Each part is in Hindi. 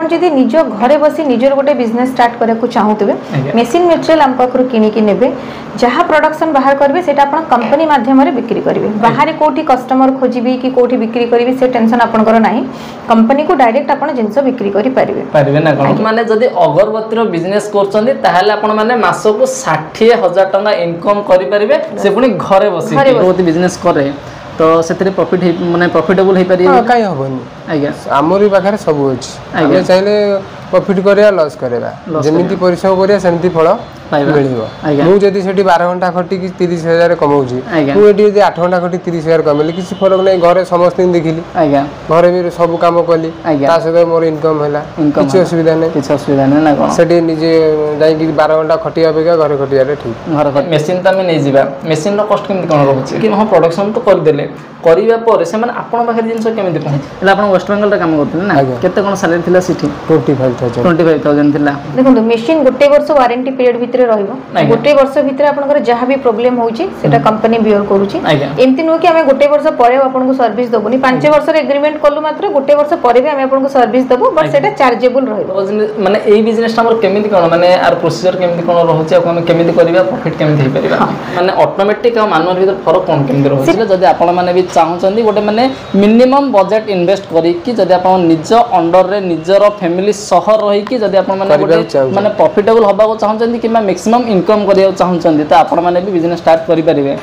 जदि निज घरे बसी निजर गोटे बिजनेस स्टार्ट करने को चाहूबे मेसीन मटेरियल आम पाखु किणिकी नेबे जहाँ प्रोडक्शन बाहर करेंगे से कंपनी माध्यम बिक्री करेंगे बाहर कौटी कस्टमर खोजी कि कौटी बिक्री करेंगे से टेंशन आपंकर ना कंपनी को डायरेक्ट आप जिनस बिक्री करेंगे ना कौन माने जदि अगरबत्ती बिजनेस कर मास को 60,000 टंका इनकम करेंगे से पुणी घरे बस बिजनेस करे तो से प्रॉफिट माने प्रॉफिटेबल हे पारी काई होबनी आज्ञा हमरी पाखरे सब अछि हम चाहिले प्रॉफिट करिया लॉस करेबा जेमिति परिश्रम करिया सेमिति फल मिलिबो मु जदी सेठी 12 घंटा खटी कि 30,000 कमाउची मु एडी जदी 8 घंटा खटी 30,000 कमेली किसी फरक नै घरे समस्त देखिली आज्ञा घरे भी सब काम कली ता से मोर इनकम हैला किछ असुविधा नै ना कोन सेठी निजे जाई कि 12 घंटा खटिया अपेक्षा घरे खटिया रे ठीक घर मेसिन त में नै जिबा मेसिन रो कॉस्ट केमि कोन रहउची कि हम प्रोडक्शन तो कर देले करिया पर से माने आपन पाखर जिंस केमि पहुंच एला आपन वेस्ट बेंगल रे काम करथि ना केते कोन सैलरी थिला सिटी 25,000 थिला देखो मेसिन गोटे वर्ष वारंटी पीरियड भितर रहइबो गोटे वर्ष भितर आपनकर जहां भी प्रॉब्लम होउची सेटा कंपनी बियर करूची एमति नो कि हमें गोटे वर्ष परे आपन को सर्विस दबोनी 5 वर्ष रे एग्रीमेंट करलु मात्र गोटे वर्ष परे भी हमें आपन को सर्विस दबो बट सेटा चार्जेबल रहइबो माने एई बिजनेस हमर केमिति कोन माने आर प्रोसीजर केमिति कोन रहउची आ हम केमिति करिबा प्रॉफिट केमिति हे परिबा माने ऑटोमेटिक आ मानुअल भीतर फरक कोन केमिति रहउची जदी आपन माने भी चाहउचंदी गोटे माने मिनिमम बजट इन्वेस्ट करी कि जदी आपन निज अंडर रे निजर फैमिली शहर रही कि जदी आपन माने गोटे माने प्रॉफिटेबल होबा को चाहउचंदी कि मैक्सिमम इनकम करिया चाहउचंदी त आपन माने भी बिजनेस स्टार्ट करि परिबे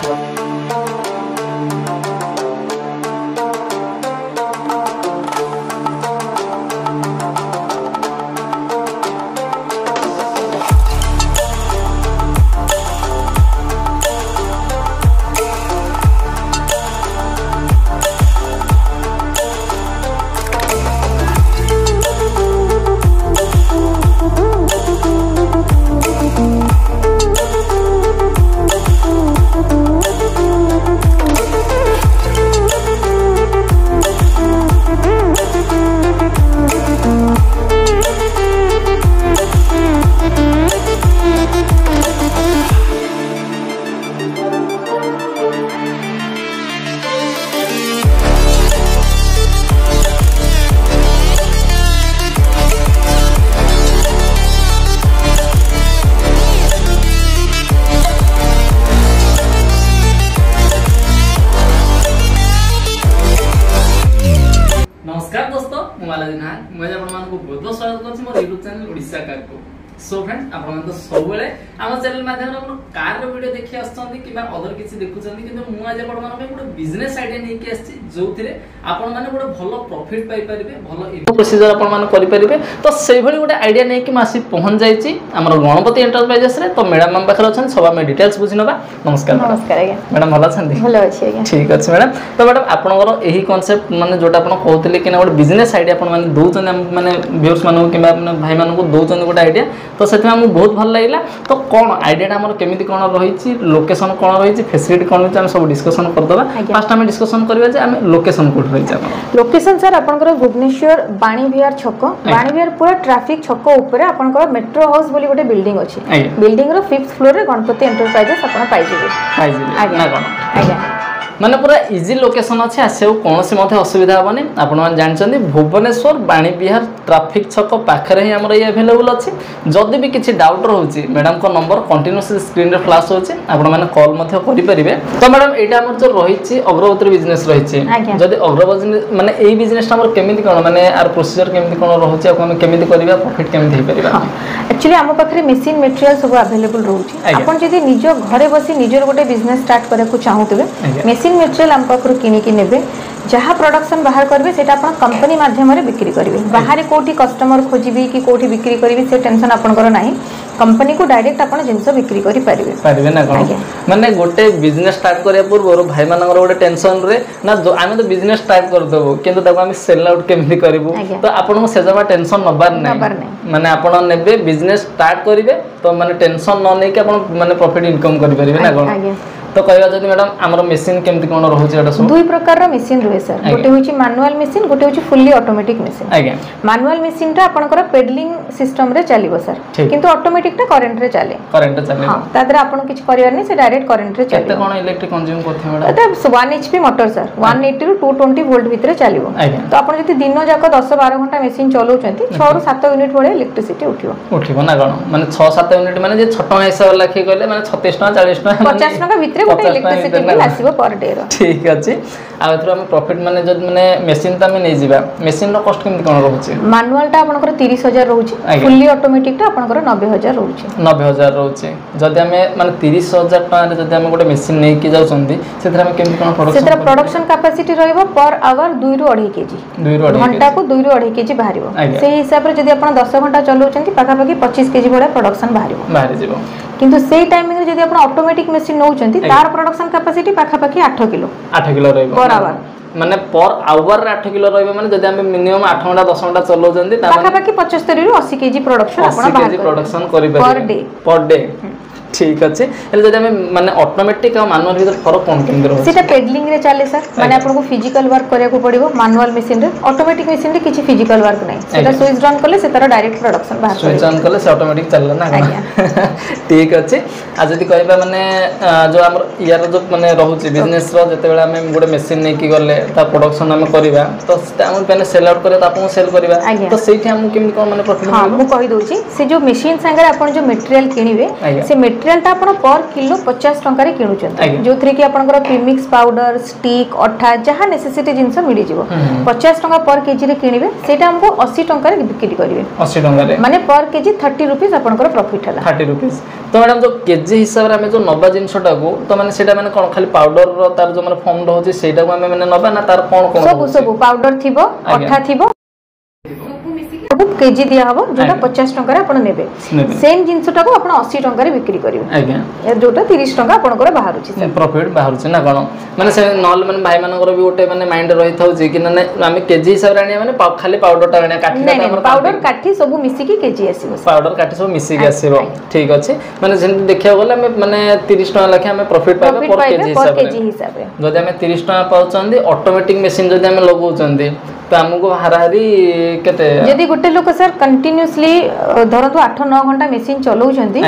बहुत स्वागत करछि मोर YouTube चैनल ओडिसा कार को सो फ्रेंड्स आपण तो सब बेले हम चैनल माध्यम रे कार रो वीडियो देखि आछथि कि अदर किछि देखुछथि किंतु मु आज आपण माने गोटे बिजनेस आइडिया नै कि आछि जोथिरे आपण माने गोटे भलो प्रॉफिट पाई परिबे भलो प्रोसीजर आपण माने करि परिबे तो सेहि भली गोटे आइडिया नै कि मासी पहुंच जाईछि हमर गणपति एंटरप्राइजेस रे तो मैडम हम पाखर अछन सब में डिटेल्स बुझिनबा नमस्कार नमस्कार आज्ञा मैडम भलो छथि भलो अछि आज्ञा ठीक अछि मैडम तो मैडम आपनकर एही कांसेप्ट माने जोटा आपण कहउतले कि गोटे बिजनेस आइडिया आपण माने दोचन माने व्यूअर्स माने कि भाई माने को दोचन गोटे आइडिया तो सेथि हम बहुत भल लागला तो कोन आइडिया हमर केमिति कोन रहिछि लोकेशन कोन रहिछि फैसिलिटी कोन रहिछि हम सब डिस्कशन कर दबा फर्स्ट हम डिस्कशन करबा जे हम लोकेशन कोठ रहिछि अपन लोकेशन सर आपनकर भुवनेश्वर बाणी विहार छक बाणी विहार पूरा ट्रैफिक छक ऊपर आपनकर मेट्रो हाउस बोली गोटे बिल्डिंग अछि बिल्डिंग रो 5th फ्लोर रे गणपति एंटरप्राइजेस आपण पाइ जेबे आज्ञा आज्ञा माने पूरा इजी लोकेशन अच्छे आसे कोनोसी मथे असुविधा होबनी आपण मान जानचंदी भुवनेश्वर बाणी विहार ट्रैफिक छक पाखरे ही हमर ये अवेलेबल अछि जदी भी किछि डाउट रहउछि मैडम को नंबर कंटीन्यूअसली स्क्रीन रे फ्लैश होछि आपण माने कॉल मथे करि परिबे तो मैडम एटा हमर जो रहिछि अग्रवती बिजनेस रहिछि जदी अग्रवती माने एई बिजनेस हमर केमिति कोन माने आर प्रोसीजर केमिति कोन रहउछि हम केमिति करबा प्रॉफिट केमिति हे परिबा एक्चुअली हम पाखरे मशीन मटेरियल सब अवेलेबल रहउछि आपण जदी निज घरे बसी निजर गोटे बिजनेस स्टार्ट करे को चाहूतबे मशीन मटेरियल हम पाखर किणिकी नेबे जहाँ प्रोडक्शन बाहर करेंगे से कंपनी माध्यम बिक्री करेंगे बाहर कौटी कस्टमर खोजी कि कौटी बिक्री करेंगे से टेंशन आपंकर ना कंपनी को डायरेक्ट आप जिनस बिक्री करेंगे ना कौन माने गोटे बिजनेस स्टार्ट करने पूर्व भाई मान गोटे टेंशन रे ना आम तो बिजनेस स्टार्ट करदेबू किंतु आम सेल आउट केमती करूँ तो आपको से जमा टेंशन नबार ना माने आप ने बिजनेस स्टार्ट करेंगे तो माने टेंशन न नहीं कि माने प्रॉफिट इनकम करेंगे ना कौन तो कहबा जदी मैडम हमर मशीन केमति कोन रहउची एटा सब दुई प्रकार रो मशीन रहे सर गोटे होची मैनुअल मशीन गोटे होची फुल्ली ऑटोमेटिक मशीन आज्ञा मैनुअल मशीन टा आपनकर पेडलिंग सिस्टम रे चलिबो सर किंतु ऑटोमेटिक टा करंट रे चले हां तादर आपन किछ करियर नै से डायरेक्ट करंट रे चले केते कोन इलेक्ट्रिक कंज्यूम करथे मैडम एटा 1 HP motor sir 180 to 220 volt भितरे चलिबो तो आपन जति दिन जाक 10 12 घंटा मशीन चलाउचंती 6 रु 7 यूनिट भले इलेक्ट्रिसिटी उठिबो ना कोन माने 6 7 यूनिट माने जे छोटो हिसाब लाखी कहले माने 36 टका 40 टका 50 टका भितरे गोटे इलेक्ट्रिसिटी बिल आसीबो पर डे रो ठीक अछि आ एथरो हम प्रॉफिट माने जद माने मशीन त में नै जिबा मशीन रो कॉस्ट केमति कोन रहउची मैनुअल टा आपनकर 30000 रहउची फुल्ली ऑटोमेटिक टा आपनकर 90000 रहउची 90000 रहउची जदी हमें माने 30000 टका रे जदी हम गोटे मशीन नै कि जाउछंती सेथरा हम केमति कोन प्रोडक्शन सेथरा प्रोडक्शन कैपेसिटी रहइबो पर आवर 2 रु 2.5 केजी 2 रु 2.5 घंटा को 2 रु 2.5 केजी बाहरिबो सेही हिसाब रे जदी आपण 10 घंटा चलाउछंती पाखा पाखी 25 केजी बडा प्रोडक्शन बाहरि जिवो किंतु सेही टाइमिंग रे जदी आपण ऑटोमेटिक मशीन नउछंती तार प्रोडक्शन कैपेसिटी पाखा पाखी 8 किलो रहइबो पर आवर माने पर आवर 8 किलो रहइबो माने जदी हम मिनिमम 8 घंटा 10 घंटा चलाउछंती ता पाखा पाखी 75 रु 80 केजी प्रोडक्शन आपण बाहर प्रोडक्शन करि पर डे ठीक अच्छे एले जदि हम माने ऑटोमेटिक और मैनुअल भीतर फरक कोन केंद्र हो सेटा पेडलिंग रे चले सर माने आपन को फिजिकल वर्क करे को पड़िबो मैनुअल मशीन रे ऑटोमेटिक मशीन रे किछि फिजिकल वर्क नै सेटा स्विच ऑन करले से तारा डायरेक्ट प्रोडक्शन बाहर स्विच ऑन करले से ऑटोमेटिक चलला ना ठीक अच्छे आ जदि कहबा माने जो हमर यार जो माने रहउची बिजनेस रो जते बेला हम गोटे मशीन नै कि करले ता प्रोडक्शन हम करबा तो हम पेने सेल आउट करे त आपन सेल करबा तो सेठी हम केमि कोन माने प्रॉफिट हां मु कहि दोची से जो मशीन संगे आपन जो मटेरियल किनिबे से मटेरियल ता आपण पर किलो 50 टंका रे किनुचन जो थ्री कि आपनकर प्रीमिक्स पाउडर स्टिक अठा जहा नेसेसिटी जिंस मिली जिवो 50 टंका पर केजी रे किनिबे सेटा हमको 80 टंका रे बिक्री करिवे 80 टंका रे माने पर केजी 30 रुपीस आपनकर प्रॉफिट हला 30 रुपीस तो मैडम जो केजी हिसाब रे हमें जो नबा जिंसटा को तो माने सेटा माने कोन खाली पाउडर रो तार जो माने फॉर्म रहउची सेटा को हमें माने नबा ना तार कोन कोन सब पाउडर थिबो अठा थिबो केजी दिया हबो जोटा 50 टंका रे आपण नेबे सेम जिंसटा को आपण 80 टंका रे बिक्री करिवे आज्ञा ए जोटा 30 टंका आपण को बाहरुची सर प्रॉफिट बाहरुची ना कोन माने से नॉल माने भाई मानकर भी ओटे माने माइंड रही थाउ जे कि ना हम केजी हिसाब रे आनिया माने खाली पाउडर टा आनिया काठी हमर पाउडर काठी सब मिसी की केजी आसीबो पाउडर काठी सब मिसी के आसीबो ठीक अछि माने जे देखिया गले हम माने 30 टंका लाखे हम प्रॉफिट पाबे पर केजी हिसाब रे जदि हम 30 टंका पाउचंदी ऑटोमेटिक मशीन जदि हम लगाउचंदी तो हमको हाराहारी केते यदि गोटे लोक सर कंटीन्यूअसली धरतु 8-9 घंटा मशीन चलाउछंती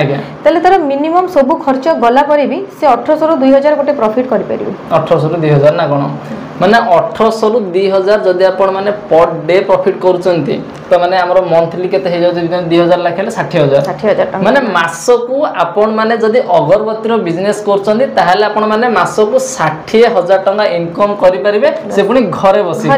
तले तार मिनिमम सब खर्च गला परे भी से 1800 रु 2000 गोटे प्रॉफिट करि परिबो 1800 रु 2000 ना कोन माने 1800 रु 2000 जदि आपण माने पर डे प्रॉफिट करूचंती तो माने हमरो मंथली केते हे जाउ 2000 लाख हेले 60000 माने मासको आपण माने जदि अगरबत्ती रो बिजनेस करचंती ताहाले आपण माने मासको 60000 टका इनकम करि परिबे से पुनी घरे बसी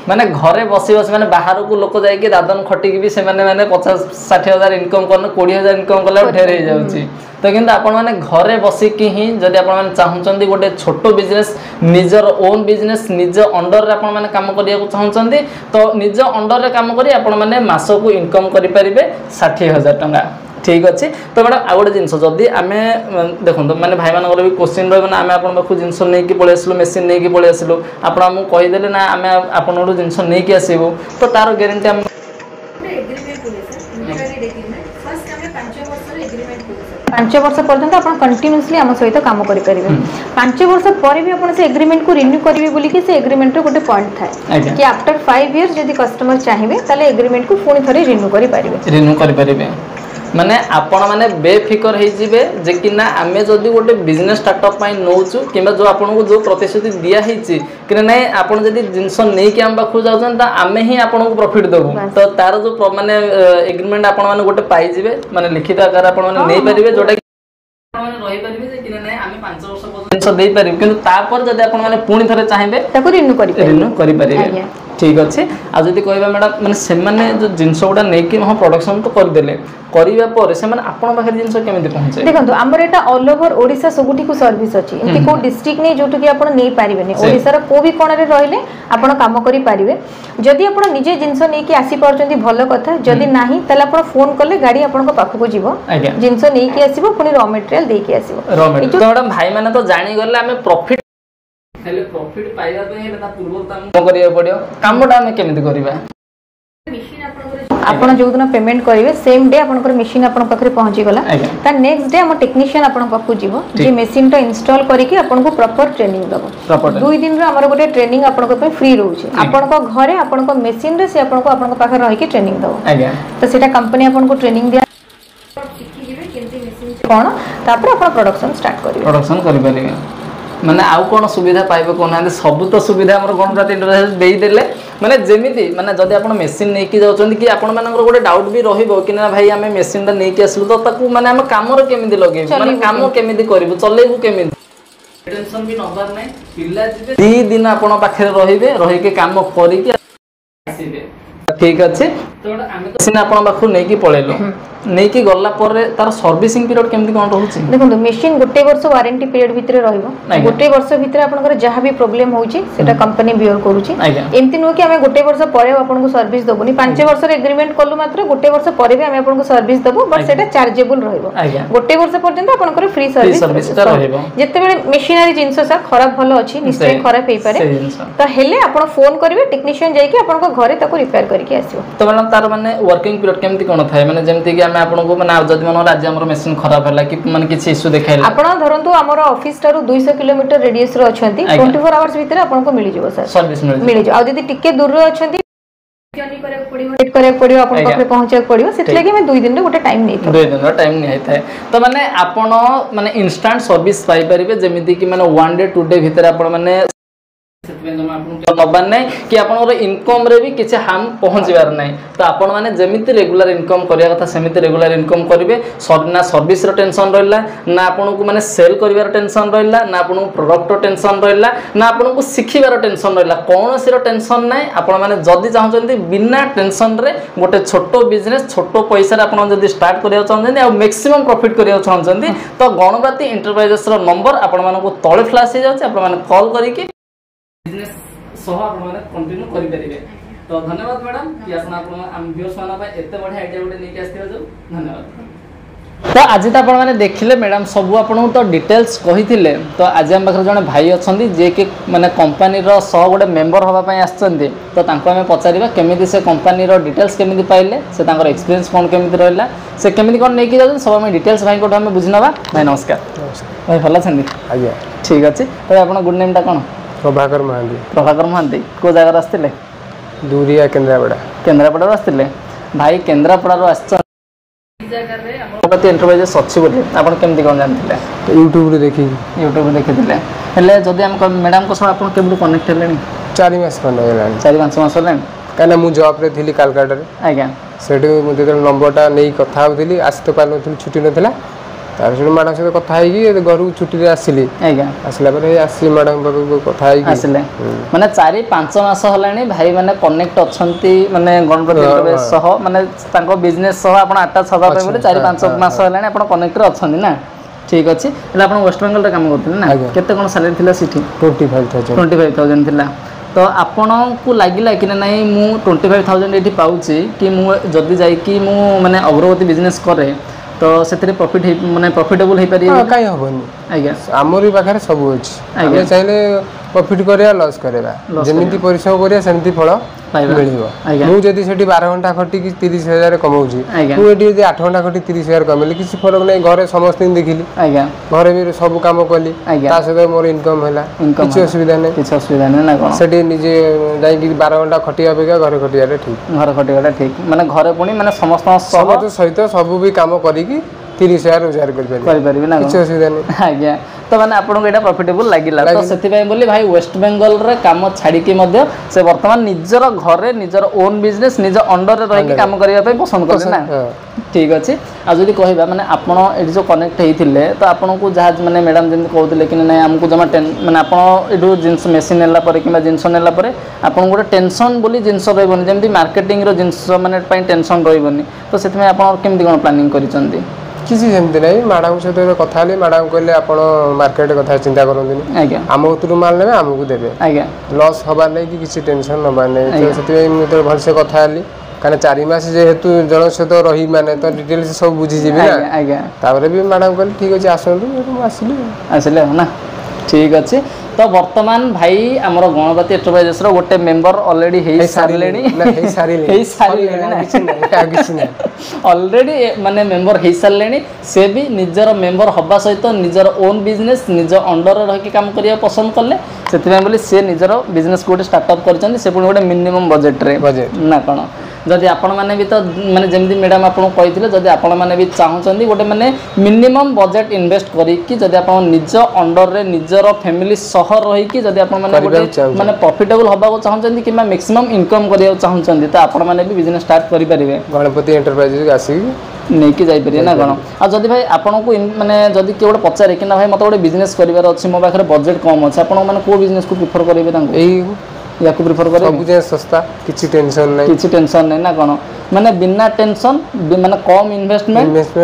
माने घरे बसी बसी माने बाहर को लोक जाय के दादन खटी भी से माने 50-60,000 इनकम करन 20,000 इनकम कला ढेर हे जाउची तो किंतु आपण माने घरे बसी कि ही जदि आपण माने चाहुचंदी गोटे छोटो बिजनेस निजर ओन बिजनेस निज अंडर रे आपण माने काम करिया को चाहुचंदी तो निज अंडर रे काम करी आपण माने मासो को इनकम करि परिबे 60,000 टका ठीक अच्छे तो मैडम आ गोटे जिनस जदि आम देखो मैंने भाई मान भी क्वेश्चन रहा आम आप जिनस नहीं पलि आसलु मेसीन नहीं पलि आसलु आप कहीदेले ना आम आपन जिनस नहीं आसबू तो तार ग्यारंटी आम 5 वर्ष पर्यंत आप कंटिन्यूअसली आम सहित काम करेंगे 5 वर्ष पर भी आप एग्रीमेंट को रिन्यू करेंगे बोली कि से एग्रीमेंट रो गोटे पॉइंट थाए कि आफ्टर 5 इयर्स जदि कस्टमर चाहिए ताले एग्रीमेंट को पुणी थरे रिन्यू करि परिबे माने आपण माने बेफिकर हे जिवे जे कि ना आमे जदी गोटे बिजनेस स्टार्टअप पाई नोचु किबा जो आपण को जो प्रतिश्रुति दिया हिची कि नै आपण जदी जिंस नै कि हम बाखु जाउछन त आमे ही आपण को प्रॉफिट देबो तो तार जो माने एग्रीमेंट आपण माने गोटे पाई जिवे माने लिखित आकार आपण माने नै परिबे जोटा माने रहि परिबे जे कि नै आमे 5 वर्ष पर्यंत जिंस देई परिबे किंतु तापर जदी आपण माने पुणी थरे चाहिबे ताको रिन्यू करि परिबे ठीक अच्छे आज जदि कहबा मैडम माने से माने जो जिंस गुडा नै कि हम प्रोडक्शन तो कर देले करिवा पर से माने आपण पाखर जिंस केमिति पहुंचे देखंतु हमर एटा ऑल ओवर ओडिसा सबुठी को सर्विस अछि एंति को डिस्ट्रिक्ट नै जोटु कि आपण नै पारिबे नै ओडिसा रो को भी कोन रे रहिले आपण काम करि पारिबे जदि आपण निजे जिंस नै कि आसी परचंती भलो कथा जदि नाही तले आपण फोन करले गाडी आपण को पाखु को जीवो जिंस नै कि आसीबो पुनी रॉ मटेरियल दे कि आसीबो रॉ मटेरियल तो मैडम भाई माने तो जानि गले हमें प्रॉफिट हेले प्रॉफिट पाइबा पे हेले ता पूर्व काम करिया पडियो कामडा हमें केमिति करिबा मशीन आपण आपण जो दिन पेमेंट करेंगे सेम डे आपनकर मशीन आपन पाखरे पहुंची गला ता नेक्स्ट डे हम टेक्नीशियन आपन पाखु जीवो जे मशीन तो इंस्टॉल करके आपन को प्रॉपर ट्रेनिंग दबो 2 दिन रे हमर गोटे ट्रेनिंग आपन को पे फ्री रहउची आपन को घरे आपन को मशीन रे से आपन को पाखरे रहि के ट्रेनिंग दबो तो सेटा कंपनी आपन को ट्रेनिंग दिया सिखि जिवे केमती मशीन कोन तापर आपन प्रोडक्शन स्टार्ट करिवे प्रोडक्शन करि परिवे माने आउ कोन सुविधा पाइबे कोन सब तो सुविधा हमर गणराज्य इंटरप्राइजेस देई देले माने जेमिति माने जदि आपण मशीन नै कि जाउछन कि आपण मानकर गोटे डाउट भी रहिबो कि ना भाई हमें मशीन ता नै कि आसलु तो ताकू माने हम काम रे केमिति लगे माने काम केमिति करिवु चलेबु केमिति टेंशन भी नबार नै पिल्ला जिबे 2 दिन आपण पाखरे रहिबे रहि के काम करि के आसीबे ठीक अछि तो आमे तो मशीन आपण पाखु नै कि पळेलो नै कि गल्ला पर तार सर्विसिंग पीरियड केमति कोन रहउछि देखो मशीन गोटे वर्ष वारंटी पीरियड भितरे रहइबो गोटे वर्ष भितरे आपनकर जहां भी प्रॉब्लम होउछि सेटा कंपनी बियर करूछि एमति नो कि हमें गोटे वर्ष परे आपन को सर्विस दबोनी 5 वर्ष रे एग्रीमेंट करलु मात्र गोटे वर्ष परे भी हमें आपन को सर्विस दबो बट सेटा चार्जेबल रहइबो गोटे वर्ष पर्यंत आपनकर फ्री सर्विस रहइबो जत्ते बेले मशीनरी जिंस सा खराब भलो अछि निश्चय खराब हेइ पारे तो हेले आपन फोन करिवे टेक्नीशियन जाई कि आपन को घरे ताको रिपेयर करके आसीबो तो माने तार माने वर्किंग पीरियड केमति कोन थाय माने जेमति कि आपण को माने जदि मन राज्य हमर मशीन खराब होला कि माने किछि इश्यू देखाइला आपण धरंतु हमर ऑफिस तारु 200 किलोमीटर रेडियस रे अछंती 24 आवर्स भीतर आपण को मिली जिवो सर सर्विस मिली जिवो आ जदि टिके दूर रे अछंती जर्नी करे पड़िबो वेट करे पड़िबो आपण पाखरे पहुंचे पड़िबो सेत लागि मैं 2 दिन रे गोटे टाइम नै 2 दिन रो टाइम नै थाय तो माने आपण माने इंस्टेंट सर्विस पाई परिबे जेमिति कि माने 1 डे 2 डे भीतर आपण माने नबार नहीं कि आपनर इनकम रे भी किसी हार्म पहुँचबार नहीं तो आपण मैंने जमीती रेगुलर इनकम करिया कथा सेमिति रेगुलर इनकम करेंगे ना सर्विस रो टेंशन रहा ना आपन को माने सेल करिवार टेंशन रहा ना आपन प्रोडक्ट टेंशन रहा ना आपन को शिखिबार टेंशन रहा कौन सी टेंशन ना आपण मैंने जदि चाहते बिना टेंशन रे गोटे छोट बिजनेस छोट पैसा आप स्टार्ट करने चाहते और मैक्सिमम प्रॉफिट करने चाहते तो गणराज्य इंटरप्राइजेस नंबर आपण मानक तले फ्लैश हो जाए आपण मैंने कॉल करके बिजनेस सह आपण माने कंटिन्यू करि परिबे तो धन्यवाद मैडम कि आपण हम व्यूअर्स माना भाई एते बढिया आइडिया गोटे नै के आस्थिबा जो धन्यवाद तो आज तो आपण माने देखिले मैडम सब आपण तो डिटेल्स कहिथिले तो आज हम पाखर जने भाई अछंदी जे के माने कंपनी रो सह गोटे मेंबर होबा पय आछंदी तो तांको हमें पचारिबा केमिति से कंपनी रो डिटेल्स केमिति पाइले से तांकर एक्सपीरियंस कोन केमिति रहला से केमिति कोन नै कि जाउ सब हम डिटेल्स भाई कोठ हमें बुझिनबा भाई नमस्कार भाई भला छंदी आज्ञा ठीक अछि तो आपण गुड नेम ता कोन प्रभाकर महांती को जगह आसते दूरिया केन्द्रापड़ा आसते भाई केन्द्रापड़ा इंटरप्राइजेस अच्छी बोली आपन केमती कोन जानथिले यूट्यूब रे देखि देखिथिले हेले जदी हम मैडम को आपन केबु कनेक्ट हेलेनी 4 मास खंड हेलानी 4-5 मास हेलानी काना मु जॉब रे थिली कालकाटा रे आज्ञा सेठी मु जे नंबरटा नै कथा होतिली आस्ते पाल नथिली छुट्टी नथिला तार से मैडम से कथा है कि घर छुट्टी रे आसिली आज्ञा आसला पर आसी मैडम बाबू कथा है कि आसले माने 4-5 मास हलानी भाई माने कनेक्ट अछंती माने गणपति सह माने तांको बिजनेस सह आपण आटा छबा पे बोले 4-5 मास हलानी आपण कनेक्ट रे अछंती ना ठीक अछि एला आपण वेस्ट बेंगल रे काम करथिले ना केते कोन सैलरी थिला सिठी 25000 थिला तो आपण को लागिला कि नहीं मु 25000 एठी पाउची कि मु जदी जाई कि मु माने अग्रगति बिजनेस करे तो सेतरे प्रॉफिट माने प्रॉफिटेबल हे पारि काई होबनी आज्ञा हमरी पाखरे सब अछि आगे चाहिले प्रॉफिट करिया लॉस करेबा जेमिति परिश्रम करिया सेमिति फल मिलिबो मु जदी सेठी 12 घंटा खटी कि 30000 कमाउची तू एडी जदी 8 घंटा खटी 30000 कमेली किसी फरक नै घरे समस्त देखिली आज्ञा घरे भी सब काम कली ता से मोर इनकम हैला किछ असुविधा नै ना कोन सेठी निजे जाई कि 12 घंटा खटिया बेगा घरे खटियाटा ठीक घरे खटियाटा ठीक माने घरे पुनी माने समस्त सहित सब भी काम करी कि 30000 रोजगार कर परिबे ना किछ असुविधा नै आज्ञा तो माने आपन को एटा प्रॉफिटेबल लागिला तो सेति भाई बोली भाई वेस्ट बेंगल रे काम छाडी के मध्ये से वर्तमान निजर घरे निजर ओन बिजनेस निज अंडर रे रही के काम करिया पे पसंद करले ना ठीक अछि आ जदी कहबा माने आपन एडी जो कनेक्ट हेतिले तो आपन को जहाज माने मैडम जिन कहउतले कि नै हमको जमा माने आपन एडू जिंस मशीन नेला परे किबा जिंस नेला परे आपन गोटे टेंशन बोली जिंस रहबनी जेमति मार्केटिंग रो जिंस माने पई टेंशन रहबनी तो सेति में आपन केमति कोन प्लानिंग करिसंती किसी सेमती नहीं मैडम सहित कथा हेली मैडम कहले आपण मार्केट कथा चिंता करंदिनी आज्ञा आम उतरु माल नेबे हमकु देबे आज्ञा लॉस हबा नै कि किसी टेंशन नबा नै तो सेति मु तो भल से कथा हेली काने 4 मास जे हेतु जण सहित रही माने तो डिटेल्स सब बुझी जेबी ना आज्ञा ताबरे भी मैडम कहले ठीक अछि आसंतु मु आसिली ना ठीक अछि तो तो वर्तमान भाई आमर गणपति एंटरप्राइजेस रो गोटे मेंबर ऑलरेडी हे सारलेनी ऑलरेडी माने मेंबर हे सारलेनी से भी निजर मेंबर हबा सहित निजर ओन बिजनेस निज अंडर रह के काम करिया पसंद करले सेति बोली से निजर बिजनेस गोटे स्टार्टअप करछन से पुणी गोटे मिनिमम बजेट रे ना कोन जदि आपण माने भी तो माने जेमदी मैडम आपन कहिथिले जदि आपण माने भी चाहउछन्दी गोटे माने मिनिमम बजेट इन्वेस्ट करी कि जदि आपण निज अंडर रे निजर फैमिली सहर रही कि जदि आपण माने गोटे माने प्रॉफिटेबल हबा को चाहउछन्दी कि मैक्सिमम इनकम करिया चाहउछन्दी त आपण माने भी बिजनेस स्टार्ट करि परिबे गणपति एंटरप्राइजेस आसी नहीं कि जाई परिया ना कोन आ जदि भाई आपण को माने जदि के गोटे पचारे कि ना भाई मते गोटे बिजनेस करिवार अछि मो पाखरे बजेट कम अछि आपण माने को बिजनेस को प्रेफर करिवे तांको एई या को प्रेफर करे सब जे सस्ता किछि टेंशन नै ना कोन माने बिना टेंशन माने कम इन्वेस्टमेंट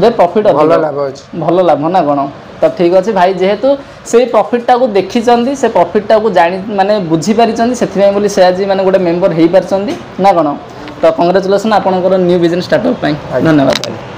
रे प्रॉफिट भलो लाभ ना कोन तो ठीक अछि भाई जेहेतु से प्रॉफिट टा को देखि चंदी से प्रॉफिट टा को जानि माने बुझी पारि चंदी सेथि बोली से आज माने गोटे मेंबर हेई पार चंदी ना कोन तो कांग्रेचुलेशन आपनकर न्यू बिजनेस स्टार्टअप पई धन्यवाद।